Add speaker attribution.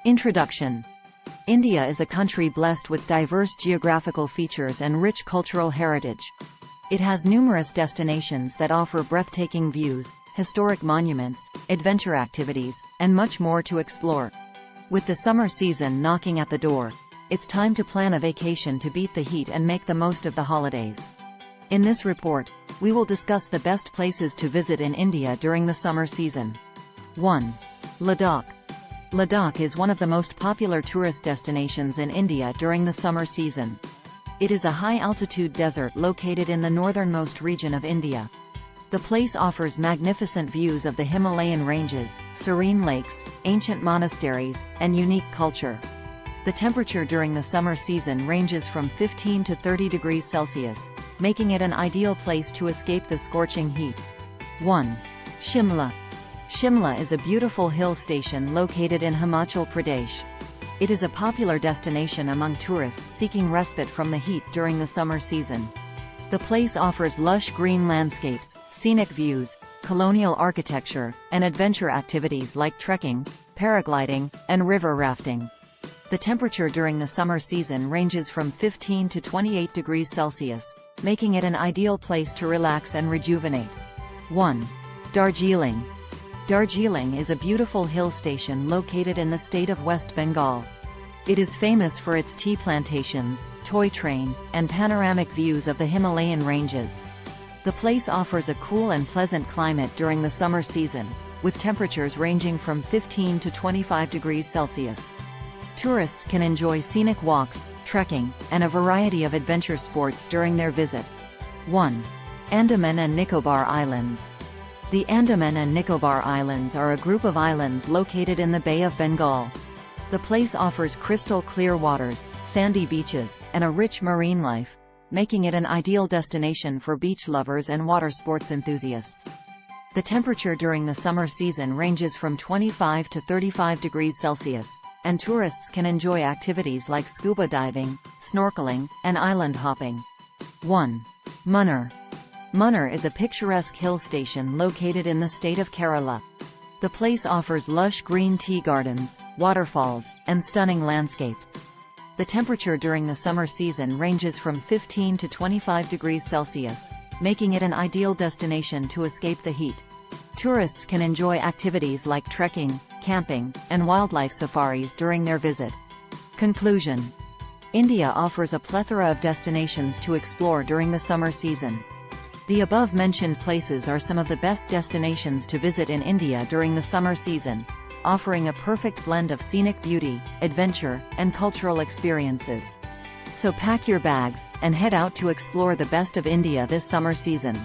Speaker 1: Introduction. India is a country blessed with diverse geographical features and rich cultural heritage. It has numerous destinations that offer breathtaking views, historic monuments, adventure activities, and much more to explore. With the summer season knocking at the door, it's time to plan a vacation to beat the heat and make the most of the holidays. In this report, we will discuss the best places to visit in India during the summer season. 1. Ladakh. Ladakh is one of the most popular tourist destinations in India during the summer season. It is a high-altitude desert located in the northernmost region of India. The place offers magnificent views of the Himalayan ranges, serene lakes, ancient monasteries, and unique culture. The temperature during the summer season ranges from 15 to 30 degrees Celsius, making it an ideal place to escape the scorching heat. 1. Shimla. Shimla is a beautiful hill station located in Himachal Pradesh. It is a popular destination among tourists seeking respite from the heat during the summer season. The place offers lush green landscapes, scenic views, colonial architecture, and adventure activities like trekking, paragliding, and river rafting. The temperature during the summer season ranges from 15 to 28 degrees Celsius, making it an ideal place to relax and rejuvenate. 1. Darjeeling. Darjeeling is a beautiful hill station located in the state of West Bengal. It is famous for its tea plantations, toy train, and panoramic views of the Himalayan ranges. The place offers a cool and pleasant climate during the summer season, with temperatures ranging from 15 to 25 degrees Celsius. Tourists can enjoy scenic walks, trekking, and a variety of adventure sports during their visit. 1. Andaman and Nicobar Islands. The Andaman and Nicobar Islands are a group of islands located in the Bay of Bengal. The place offers crystal clear waters, sandy beaches, and a rich marine life, making it an ideal destination for beach lovers and water sports enthusiasts. The temperature during the summer season ranges from 25 to 35 degrees Celsius, and tourists can enjoy activities like scuba diving, snorkeling, and island hopping. 1. Munnar. Munnar is a picturesque hill station located in the state of Kerala. The place offers lush green tea gardens, waterfalls, and stunning landscapes. The temperature during the summer season ranges from 15 to 25 degrees Celsius, making it an ideal destination to escape the heat. Tourists can enjoy activities like trekking, camping, and wildlife safaris during their visit. Conclusion. India offers a plethora of destinations to explore during the summer season. The above-mentioned places are some of the best destinations to visit in India during the summer season, offering a perfect blend of scenic beauty, adventure, and cultural experiences. So pack your bags, and head out to explore the best of India this summer season.